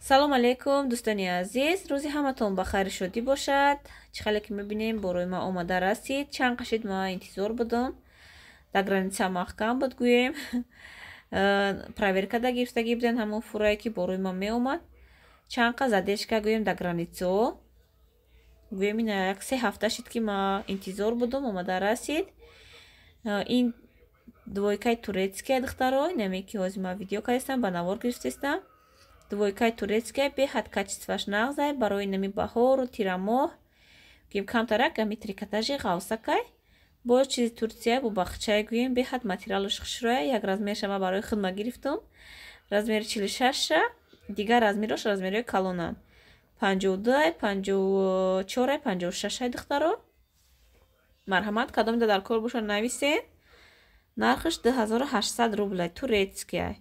салом алейкум дӯстони азиз, рӯзи ҳаматон ба хайр шодӣ бошад. Чӣ хеле ки мебинем борои ма омада расид. Чанд кашид ма интизор будам. Да граница маҳкам буд гӯем. Проверка да гирифтагӣ будем ҳамон фурае ки борои ма меомад. Чанд қа задешка гӯем да границо. Гӯем ина як 3 ҳафта шид ки ма интизор будам омада расид. Ин двойкаи турецкия духтаро, инаме ки ҳозир ма видео кардистам, ба навор гирифтистам. Двойкаи турецкия беҳад качестваш нағзай барои нами баҳору тирамоҳ. Гӯем камтарак ами трикотажи ғавсакай. Бо чизи Турция бо бахчай гӯем беҳад материалаш хушрӯя. Як размерша ма барои худ ма гирифтам. Размери 46ша, дигар размерош размерои калонам. 52, 54, 56 духтаро. Марҳамат, кадомида дар кор боша нависен. Нархаш 2800 рубля турецкия.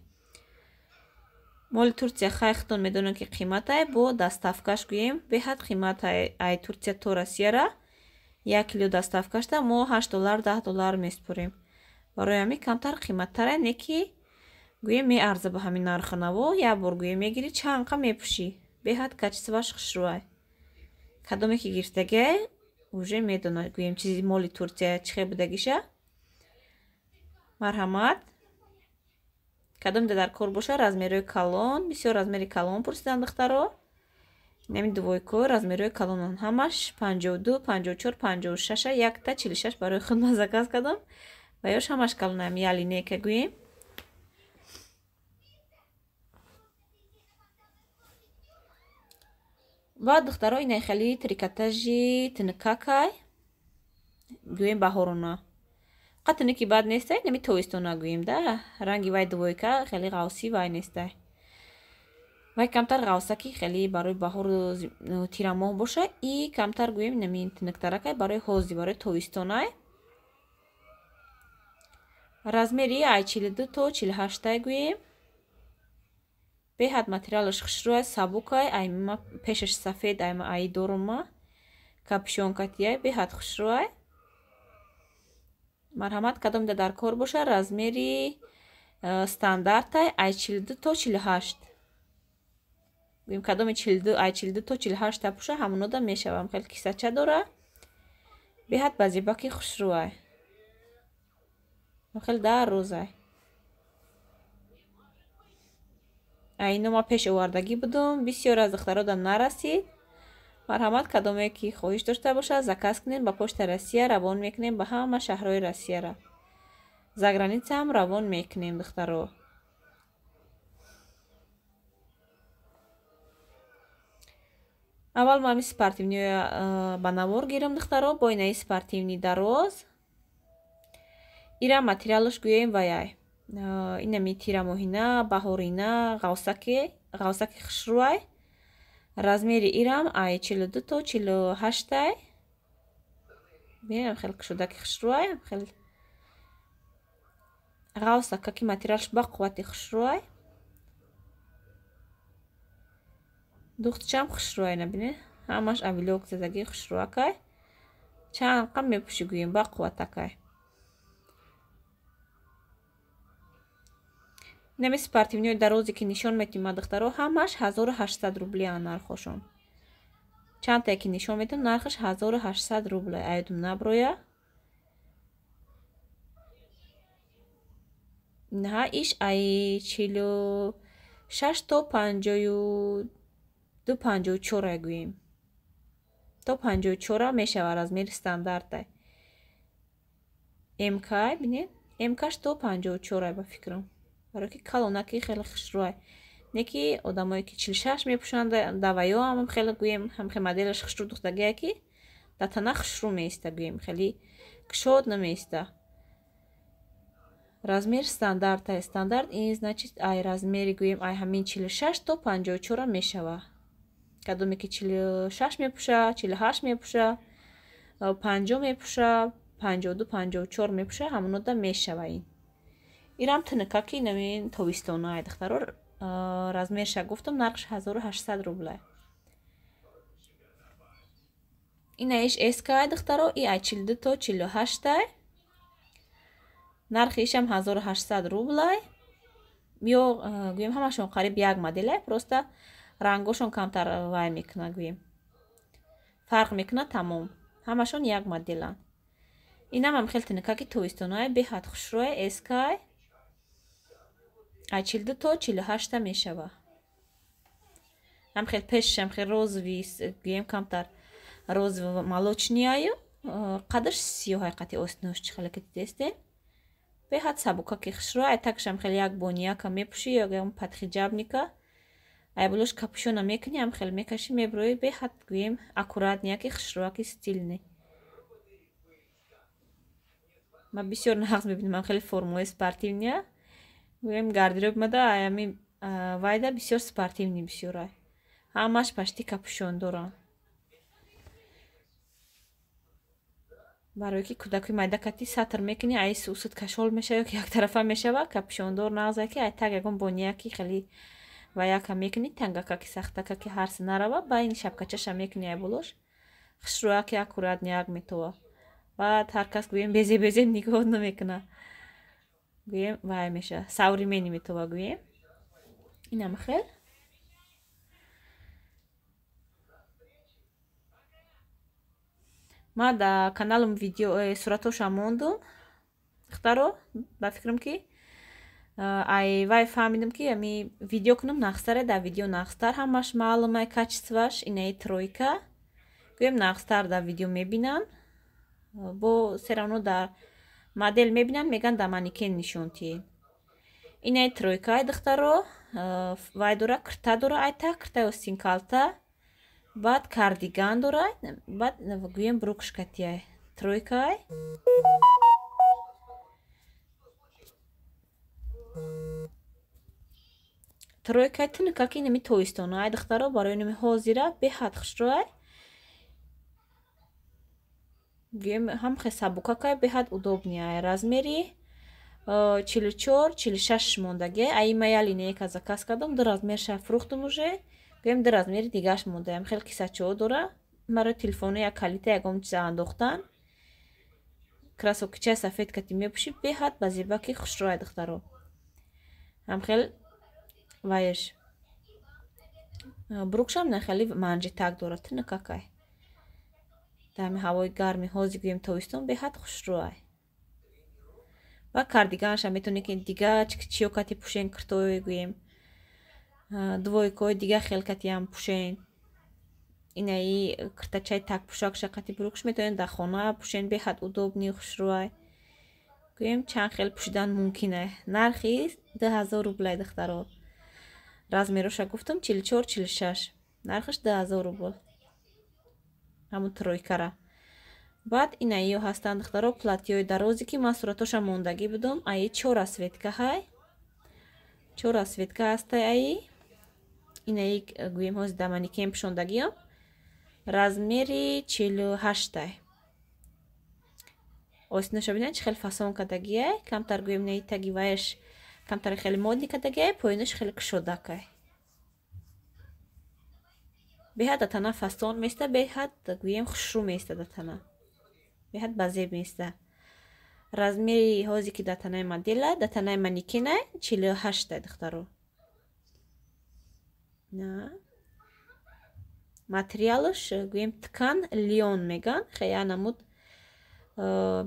Моли Турция хайхтон медонам ки қиматай бо доставкаш гӯем беҳад қиматай ай Турция то Россияра 1 кило доставкашта мо $8 $10 меспурем. Барои ҳамин камтар қиматтаре не ки гӯем меарза ба ҳамин нарханаво. Як бор гӯем мегири чанд қа мепӯшӣ. Беҳад качестваш хушрӯай. Кадоме ки гирифтагиай уже медонад гӯем чизи моли Турция чӣ хел будагиша. Марҳамат. Кадомида дар кор боша размерои калон, бисёр размери калон пурсидан духтаро. Нами двойко размерои калонан ҳамаш 52, 54, 56, якта 46 барои худ ма заказ кардам. Ва ёш ҳамаш калонам я линейка гӯем. Баъд духтаро ина хели трикотажи тинкакай гӯем баҳорона. Қатини ки бад нестай, нами тобистона гӯем да. Ранги вай двойка хели ғавси вай нестай. Вай камтар ғавсаки хели барои баҳору тирамоҳ боша. И камтар гӯем нами тинктаракай барои ҳози барои тобистонай. Размери ай 42 то 48 гӯем. Беҳад материалаш хушрӯай, сабукай, ай ма пешаш сафед ай дорум ма. Капшонкатияй беҳад хушрӯай. Марҳамат, кадомида дар кор боша размери стандартай ай 42 то 48. Гӯем кадоми 42 ай 42 то 48 та пӯша ҳамонода мешавам. Хеле кисача дора. Беҳад ба зебаки хушрӯай. Хеле дар рӯзай. Айно ма пеш овардагӣ будам. Бисёр аз духтарода нарасид. Марҳамат, кадоме ки хоҳиш дошта боша заказ кунем ба почта Россия равон мекунем ба ҳама шаҳрҳои Россияра. За граница ҳам равон мекунем духтаро. Аввал ма ҳамин спортивниё ба навор гирам духтаро бо инаи спортивни дароз. Ира материалаш гӯем ваяй. Инами тирамоҳина, баҳорина, ғавсаки хушрӯай. Размери ирам ай 42 то 48. Бинем хеле кушодаки хушрӯай. Хеле ғавсака ки материалш ба қуввати хушрӯай. Духтучам хушрӯай набине. Ҳамаш авилок задаги хушрӯакай. Чанд қа мепӯшӣ гӯем ба қувватакай. нами спортивниёи дарозе ки нишон метавем духтаро ҳамаш 1800 рубля нархошон. Чандтае ки нишон метавем нархаш 1800 рубля. Аёдум наброя. Наҳа иш ай 46 то 52 54 гӯем. То 54 мешава размери стандартай. мкай бинед. мкаш то 54 ба фикрам. барои ки калонаки хеле хушрӯай. Не ки одамое ки 46 мепӯшанд даваё ҳам хеле гӯем ҳам хеле моделаш хушрӯ духтагия ки да тана хушрӯ меиста гӯем хеле кушод намеиста. Размер стандартай. Стандарт ин значит ай размери гӯем ай ҳамин 46 то 54 мешава. Кадоме ки 46 мепӯша, 48 мепӯша, 50 мепӯша, 52 54 мепӯша ҳамонода мешава ин. Ирам тинкаки навин тобистонае духтаро. Размерша гуфтам нархш 1800 рубля. Ина иш эскай духтаро и ай 42 то 48. Нархи ишам 1800 рубля. Ё гӯем ҳамашон қариб як моделе. Просто рангошон камтар вай мекуна гӯем фарқ мекуна тамом ҳамашон як моделан инам ҳам хел тинакаки тоистонаи беҳад хушрӯи эскай ай 42 то 48 мешава ҳам хел пешаш ҳам хел розови гӯем камтар розови молочнияю қадрш сиёҳ ҳақиқати остинош чихеле ки дидесте беҳад сабукаки хушрӯ ай такаш ҳам хел як бонияка мепӯши ё ягон подхиҷабника ай булош капюшона мекунӣ ҳам хел мекашӣ меброӣ беҳад гӯем аккуратнияки хушрӯаки стилне ма бисёр нағз мебинам ҳам хеле формаи спортивния гӯем гардероб мада аями вайда бисёр спортивни бисёрай ҳамаш пашти капюшон дорам барое ки кӯдакои майдакати сатр мекунӣ ай сусуд кашол мешава ё ки яктарафа мешава капюшондор нағзе ки ай так ягон бонияки хеле ваяка мекунӣ тангакаки сахтакаки ҳарси нарава ба ин шапкачаша мекунӣ ай булош хушрӯаки аккуратнияк метова баъд ҳар кас гӯем безе безе нигоҳ намекуна гӯем вай мешава савримени метова гӯем инам хел ма да каналам видео суратоша мондум духтаро ба фикрам ки ай вай фаҳмидам ки ами видео кунам нақстаре да видео нақстар ҳамаш маълумай качестваш инаи тройка гӯем нақстар да видео мебинан бо серано дар модел мебинан меган да манекен нишонтиен инаи тройка ай духтаро вай дора кирта дора ай так киртаи остинкалта баъд кардиган дорад баъд гӯем брукшкатиай тройкай тройкай тинакаки инами тоистона ай духтаро барои инами ҳозира беҳад хушрӯай гӯем ҳам хел сабукакай беҳад удобниай размери 44-46 мондагӣ ай маяли нека заказ кардам ду размерша фурӯхтам уже гӯем ду размери дигааш мондаям хел кисачаҳо дора маро телефону як калита ягон чиза андохтан красовкичаи сафед кати мепӯшӣ беҳад ба зебаки хушрӯай духтаро ҳам хел вайш брукшам нахели манҷитак дора тинакакай дами ҳавои гарми ҳози гӯем тобистон беҳад хушрӯай ва кардиганша метавонед ки дига чиё кати пӯшен киртои гӯем двойкаҳои дига хел катиам пӯшен инаи киртачаи такпӯшакша кати брукш метавонед дар хона пӯшен беҳад удобни хушрӯай гӯем чанд хел пӯшидан мумкинай нархи 2000 рублай духтаро размероша гуфтам 44-46 нархаш 2000 рубл ҳамун тройкара баъд инаиё ҳастанд духтаро платиёи дарозе ки ман суратоша мондагӣ будам аи 4 расветка ҳай 4 расветка ҳастай аи инаи гӯем ҳози да манекен пӯшондагиам размери 48 остиноша бинед чӣ хел фасон кардагиай камтар гӯем наи таги вайаш камтар хеле модни кардагиай поинаш хеле кушодакай беҳад датана фасон места беҳад гӯем хушрӯ места датана беҳад базеб места размери ҳозе ки датанаи модела датанаи манекенай 48 духтаро на материалаш гӯем ткан лион меган хея намуд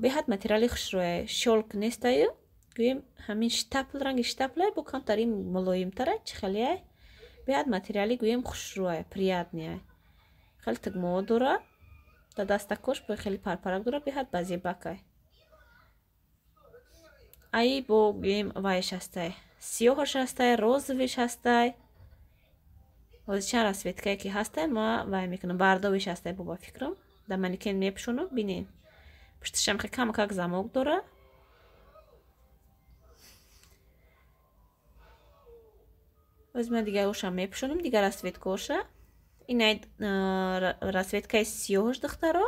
беҳад материали хушрӯай шолк нестаю гӯем ҳамин штапл ранги штаплай бо камтари мулоимтарай чихелиай беҳад материали гӯем хушрӯай приятниай хел тугмаҳо дора да дастакош бо хеле парпарак дора беҳад базебакай аи бо гӯем вайш ҳастай сиёҳаш ҳастай розовиш ҳастай ҳози чанд расветкае ки ҳастай ма вай мекунам бардовиш ҳастай бо ба фикрам да манекен мепӯшонам бинен пушташам хе камакак замок дора оз ма дигарашам мепӯшонам дигар расветкаоша инай расветкаи сиёҳаш духтаро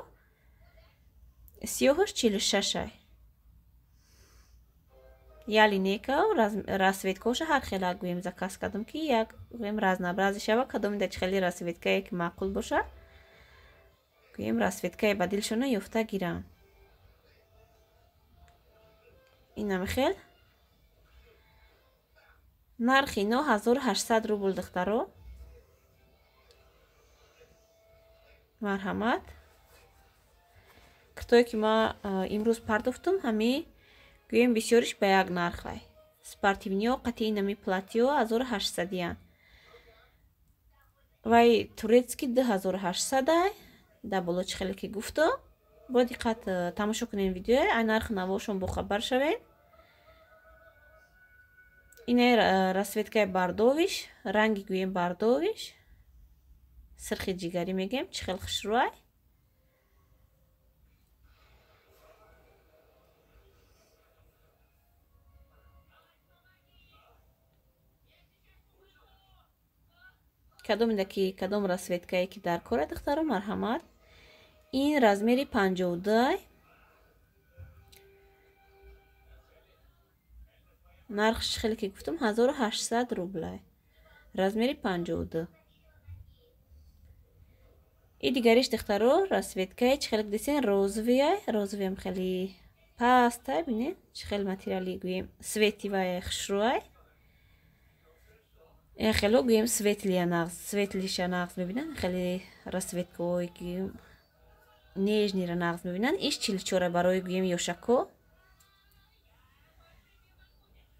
сиёҳаш 46 ай яли нека расветкаоша ҳар хела гӯем заказ кардам ки як гӯем разнобрази шава кадомида чӣ хели расветкае ки маъқул боша гӯем расветкаи ба дилшона ёфта гирам инам хел нархи ино 1800 рубл духтаро марҳамат. Куртое ки ма имрӯз пардохтам, ҳами гӯем бисёриш ба як нархай. Спортивниё қатъи нами платиё 1800-ян. Вай турецки 2800-ай. Да боло чӣ хеле ки гуфтам. Бо диққат тамошо кунем видео, ай нарх навошон бохабар шавем. Ине расветкаи бардовиш, ранги гӯем бардовиш. Сирхи ҷигарӣ мегем, чӣ хел хушрӯай. Кадомида ки кадом расветкае ки дар кора духтаро марҳамат. Ин размери 52. Нархш чӣ хеле ки гуфтам 1800 рублай. Размери 52. И дигариш духтаро расветкае чӣ хеле десен розовияй. Розовиям хеле пастай, бинед чӣ хеле материали гӯем светивай хушрӯай. Хело гӯем светлиша нағз мебинанд. Хеле расветкаҳое ки нежнира нағз мебинанд. Иш 44 барои гӯем ёшако.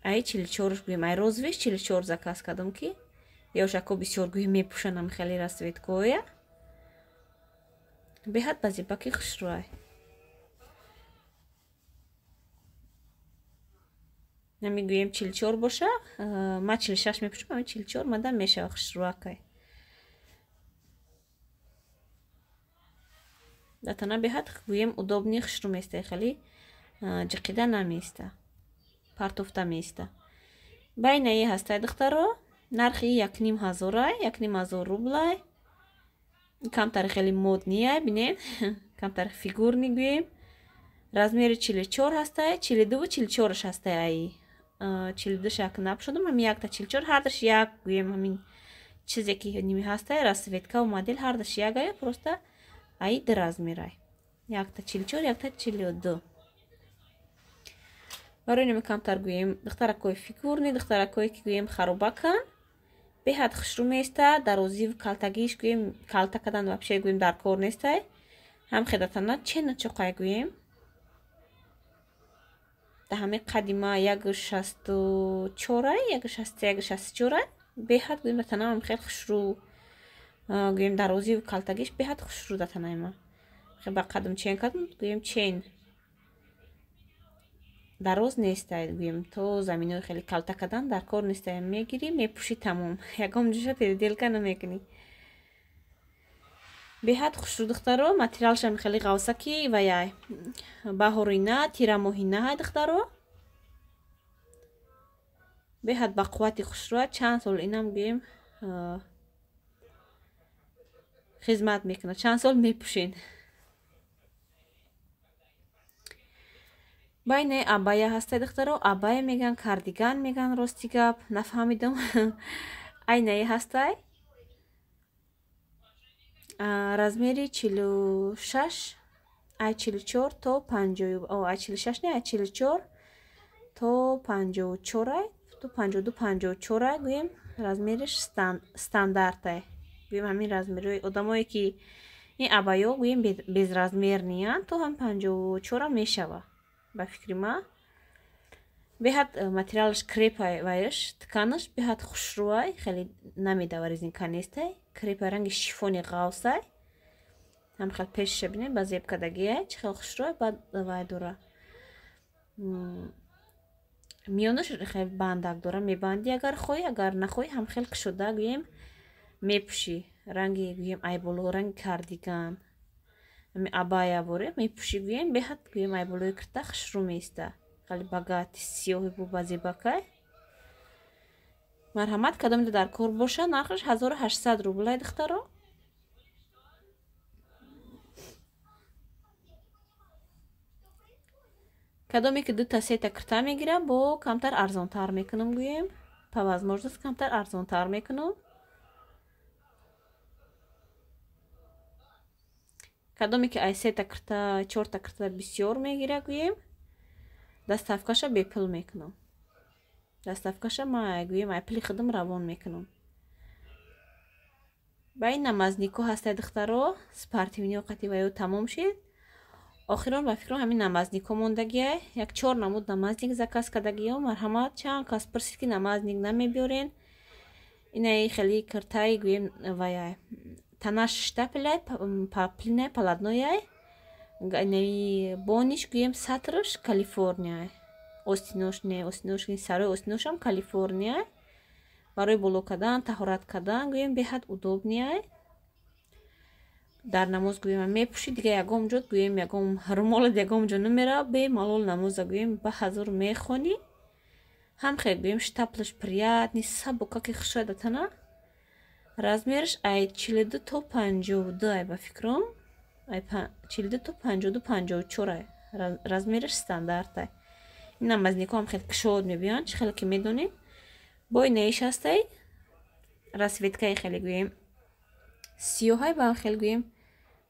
Ай 44 гӯем ай розовиш 44 заказ кардам ки ёшако бисёр гӯем мепӯшанд хеле расветкаҳоя. Беҳад ба зебаки хушрӯай. Намигӯем 44 боша. Ма 46 мепӯшам, ами 44 мада мешава хушрӯакай. Датана беҳад гӯем удобни хушрӯ места, хеле ҷиқида наместа. Партофта места. Байнаи ҳастай духтаро. Нархи 1500-ай, 1500 рублай. Камтари хеле моднияй, бинед. Камтари фигурни гӯем. Размери 44 ҳастай, 42 44 ҳастай ай. 42 шак напушодам, ҳами якта 44, ҳардаш як гӯем ҳамин чизе ки ними ҳастай, расветка ва модел ҳардаш як ай, просто ай ду размерай. Якта 44, якта 42. Барои ними камтар гӯем духтаракои фигурни, духтаракое ки гӯем харобакан. Беҳад хушрӯ места, дарозив калтагиш гӯем калта кадан вапше гӯем дар кор нестай. Ҳам хедатана чена чоқай гӯем. Да ҳами қадима 1.64-ай, 1.63, 1.64-ай. Беҳад гӯем датана ҳам хел хушрӯ. Гӯем дарозив калтагиш беҳад хушрӯ датана има. Хе ба қадам чен кардам, гӯем чен. Дароз нестай, гӯем то заминои хеле калта кадан дар кор нестай. Мегирӣ, мепӯшӣ тамом. Ягон ҷоша переделка намекунӣ. Беҳад хушрӯ духтаро, материалшам хеле ғавсаки ваяй. Баҳорина, тирамоҳинаҳай духтаро. Беҳад ба қуввати хушрӯа, чанд сол инам гӯем хизмат мекуна. Чанд сол мепӯшен. Байне абая ҳастай духтаро. Абая меган, кардиган меган, рости гап, нафаҳмидам. Айнае ҳастай. Размери 46, ай 44 то 50, ай 46 не, ай 44 то 54 ай, то 52 54 ай гӯем размериш стандартай. Гӯем ҳамин размери одамое ки ин абаё гӯем безразмерниян, то ҳам 54 мешава. Ба фикри ма беҳад материалш крепай вайш, тканаш беҳад хушрӯай, хеле намедава резинка нестай. Крепай ранги шифони ғавсай. Ҳам хел пешша бинед ба зебкадагиай, чӣ хел хушрӯай бад вай дора. Миёнаш хел бандак дора, мебанди агар хоҳӣ, агар нахоҳӣ ҳам хел кушода гӯем мепӯшӣ. Ранги гӯем айболо, ранги кардиган. Ами абая воре мепӯшӣ гӯем беҳад гӯем айболои кирта хушрӯ места. Хеле багати сиёҳи бу ба зебакай. Марҳамат, кадомида дар кор боша, нархаш 1800 рублай духтаро. Кадоме ки дута сета кирта мегира, бо камтар арзонтар мекунам гӯем. По возможност камтар арзонтар мекунам. Кадоме ки ай сета кирта, чорта кирта бисёр мегира гӯем. Доставкаша бепул мекунам. Доставкаша ма гӯем ай пули худам равон мекунам. ба ин намазнико ҳастай духтаро спортивни оқативаё тамом шид. охирон ба фикрам ҳамин намазнико мондагиай. Як 4 намуд намазник заказ кардагиё. Марҳамат, чанд кас пурсид ки намазник намебиёрен. Инаи хеле киртай гӯем ваяй. Танаш штапелай, паплинай, паладнояй. Инаи бониш гӯем сатрш Калифорнияй. Остинош не, остинош ин сарои остиношам Калифорнияй. Барои боло кардан, таҳорат кардан гӯем беҳад удобнияй. Дар намоз гӯем мепӯшӣ, дига ягом ҷо гӯем ягом румолат ягом ҷо намера, бемалол намоза гӯем ба ҳазур мехонӣ. Ҳам хел гӯем штаплаш приятни сабука ки хушояда тана. Размерш ай 42 то 52 ай ба фикрам. Ай 42 то 52 54 ай. Размерш стандарт ай. Ин намазнико ҳам хел кушод мебиён, чӣ хеле ки медонем. Бо инаиш ҳастай расветкаи хеле гӯем сиёҳай ба ҳам хел гӯем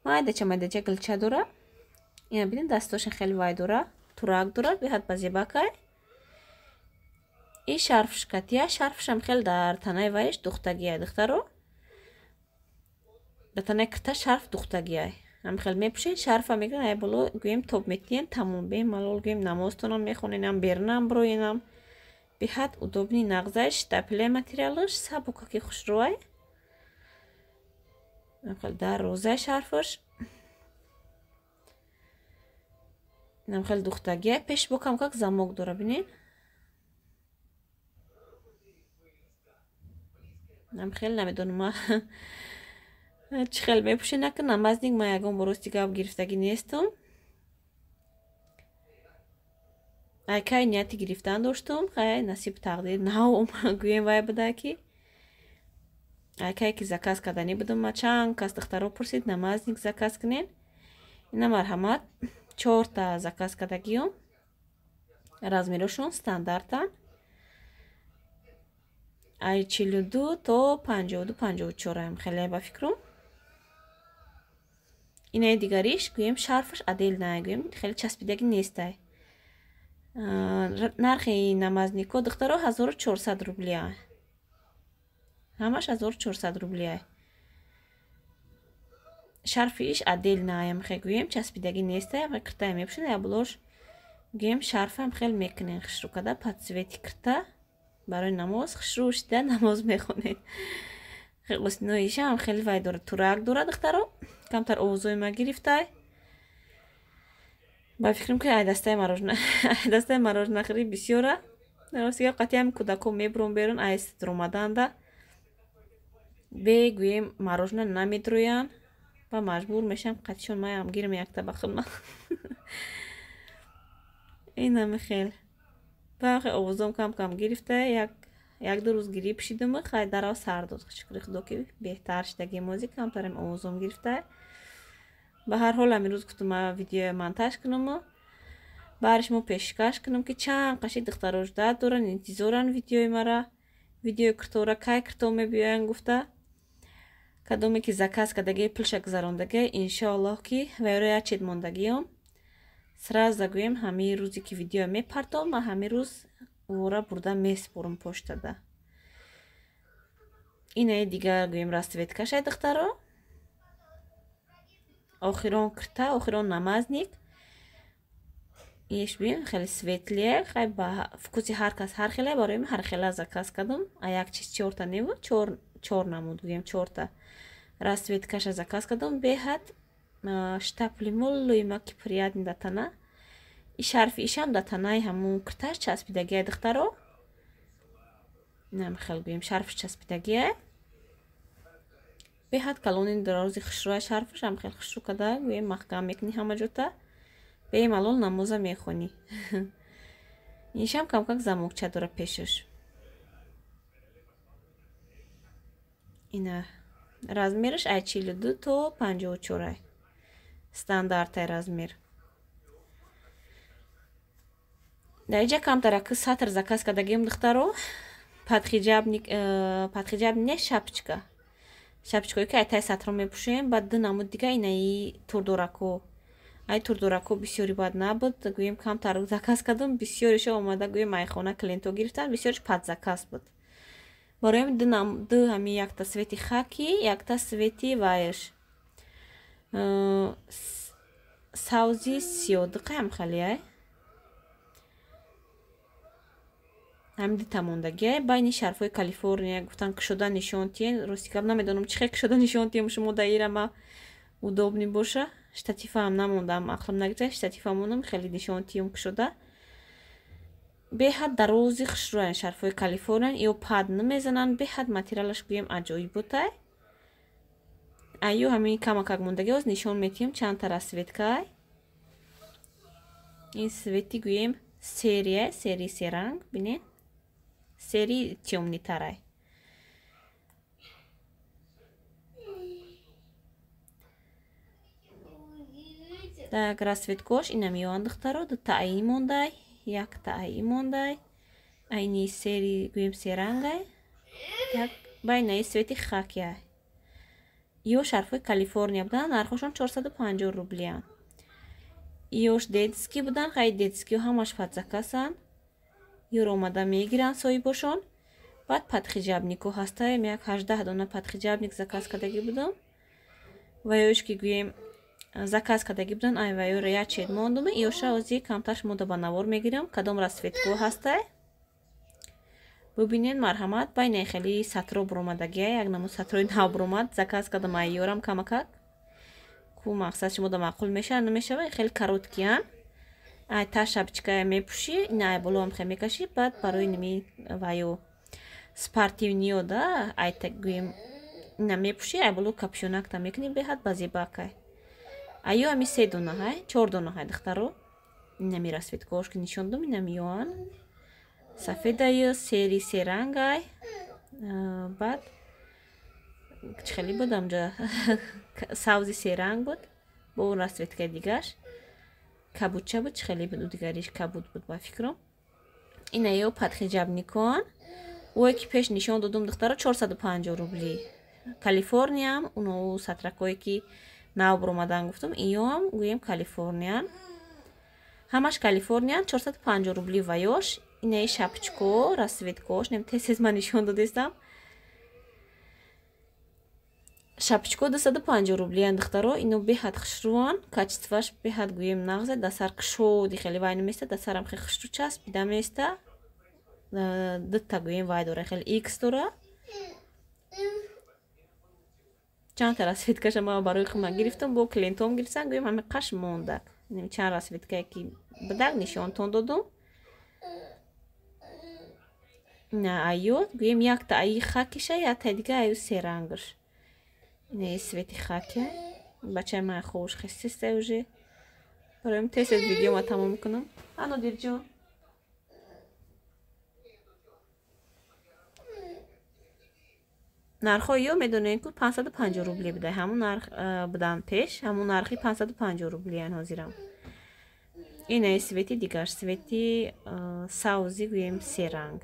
майдача гилча дора. Ина бинед дастошин хеле вай дора, турак дора, беҳад ба зебакай. И шарфш катия, шарфшам хел дар танаи вайш духтагиай духтаро. Дар танаи кирта шарф духтагиай. Ҳам хел мепӯшен, шарфа мегирен, ай боло гӯем тоб метиен, тамом бемалол гӯем намозтонам мехоненам, бернам броенам. Беҳад удобни нағзаи штапелаи материалш сабука ки хушрӯай. Дар розаи шарфш инам хел духтагиай. Пешбокам как замок дора бинед. нам хел намедонам чӣ хел мепӯшен накун намазник. Ман ягон борости гап гирифтагӣ нестам. ай кай нияти гирифтан доштам, хай насиб тақдир наом гӯем вай буда ки ай кай ки заказ кардани будам. Ма чанд кас духтаро пурсид намазник заказ кунен. Ина марҳамат 4 та заказ кардагиём. Размерашон стандартан. ай 42 то 52 54 ам хеле ба фикрам. Инаи дигариш гӯем шарфаш аделнай гӯем хеле часпидагӣ нестай. Нархи намазнико духтаро 1400 рубли ай. Ҳамаш 1400 рубли ай. Шарфиш аделнай ам хе гӯем часпидагӣ нестай. Ва киртай мепӯшен, я булош гӯем шарфам хел мекунен хушрӯ карда под цвети кирта. Барои намоз хушрӯ шида намоз мехонед. Остиноишам хеле вай дора, турак дора духтаро. Камтар овозои ма гирифтай. ба фикрам ки ай дастаи марожнахӯрӣ бисёра. Ростига қатъиям кӯдако мебурон берун ай ситромаданда. Бе гӯем марожна намедроян. Ба маҷбур мешам қатъишон маям гирам як табақина. Инами хел. Ба хел овозом кам гирифтай. Як ду рӯз гирӣ пӯшидам, хай дарав сар дод. Шукри худо ки беҳтар шидаги мозик камтарам овозом гирифтай. Ба ҳар ҳол амирӯз гуфтам видео монтаж кунам. Баъри шумо пешкаш кунам ки чанд қаши духтаро ждат доран, интизоран видеои мара. Видеои киртора кай кирто мебиёян гуфта. Кадоме ки заказ кардаги пулша гузарондагӣ иншоаллоҳ ки вайро ячед мондагиём. Сразу гӯем ҳамин рӯзе ки видео мепартом, ма ҳамин рӯз вора бурда меспорам поштада. Инаи дигар гӯем расветкашай духтаро. Охирон кирта, охирон намазник. Иш бин хеле светлие, хай ба вкуси ҳар кас ҳар хеле. Барои ман ҳар хела заказ кардам. А як чиз 4 та неву 4 намуд гӯем 4 та расветкаша заказ кардам. Беҳад штапли моллои ма ки приятни да тана. И шарфи ишам да танаи ҳамун кирташ часпидагиай духтаро. Инам хел гӯем шарфш часпидагиай. беҳад калони дарози хушрӯи шарфш ҳам хел хушрӯ карда гӯем маҳкам мекунӣ ҳама ҷота. Бемалол намоза мехонӣ. Иншам камкак замокча дора пешаш. Ина размерш ай 42 то 54 ай. Стандартай размер. дар инҷа камтар як сатр заказ кардагием духтаро. Падхиҷаб не шапочка. Шапочкое ки ай тай сатро мепӯшем. Баъд ду намуд дига инаи турдорако. Ай турдорако бисёри бад набуд. Гӯем камтар заказ кардам. Бисёришо омада гӯем ай хона клиенто гирифтан. Бисёриш падзаказ буд. барои ду ҳами якта свети хаки, якта свети вайш. Савзи сиёдиқам халияй. ҳамди тамондагиай байни шарфҳои Калифорния гуфтан кушода нишонтиен. Рости гап намедонам чӣ хел кушода нишонтием шумо даирама удобни боша. Штатифам намондам, ақлам нагирифта штатифамонам хеле нишонтием кушода. Беҳад дарози хушрӯян шарфҳои Калифорния. Ё пад намезананд, беҳад материалаш гӯем аҷоиб бутай. Айё ҳамин камакак мондаги оз нишон метиҳем чанд та расветкай. Ин свети гӯем серия, серии серанг бинед. Серии тёмнитарай. Так, расветкош инам ёан духтаро ду таъйи мондай, як таъйи мондай. Айни серии гӯем серангай. Як байнаи свети хакяй. Ё шарфҳои Калифорния будан, нархошон 450 рублиян. Ёш детски будан, хай детскиё ҳамаш падзакасан. Ёро омада мегиранд соҳибошон. Баъд падхиҷабнико ҳастаем, як 18 дона падхиҷабник заказ кардаги будам. Ва ёш ки гӯем заказ кардаги будан, ай ва ёро ячед мондуме. Ёша ози камтарш мода ба навор мегирам, кадом расветко ҳастай. Бубинед марҳамат, байне хели сатро буромадагия, як намуд сатрои нав буромад, заказ кардам ай ёрам камакак. Ку мақсад шумода маъқул мешава, намешава, хели короткиян. Ай та шапчикая мепӯшӣ, ина ай болоам хел мекашӣ, баъд барои ними ваё спортивниёда ай та гӯем ина мепӯшӣ, ай боло капшонакта мекунӣ, беҳад базибакай. Айё ами 3 дона ҳай, 4 дона ҳай духтаро. Инами расветкош ки нишондам, инами ёан. Сафедаё серии серангай. Баъд чӣ хели будам ҷа савзи серанг буд, бо расветкаи дигаш. Кабудча буд, чӣ хели буд дигариш кабуд буд ба фикрам. Ина ё падхиҷабникон. Ое ки пеш нишон додум духтаро 450 рубли. Калифорниям, уно сатракое ки нав буромадан гуфтам, иёам гӯем Калифорниян. Ҳамаш Калифорниян 450 рубли ва ёш. Инаи шапчко, расветкош, нем тез ман нишон додистам. Шапчко 250 рублиян духтаро, ино беҳад хушрӯан, качестваш беҳад гӯем нағзе, да сар кушоди хеле вай наместа, да сарам хеле хушрӯ часпида места. Дутта гӯем вай дора, хеле икс дора. Чанд та расветкаша ма барои хума гирифтам, бо клиентом гирифтам, гӯем ҳами қаш мондак. Чанд расветкае ки будак нишонтон додум. На айё гӯем як таъйи хакиша, як таъйи дига айё серангаш. Ина свети хаке. Бачаи ман ховуш хистистай уже. Бароим тез видеома тамом мекунам. Ано дирҷон. нархҳо ё медонем ки 550 рубли буда, ҳамун нарх будан пеш, ҳамун нархи 550 рублиян ҳозирам. Ина свети дигар, свети савзи гӯем серанг.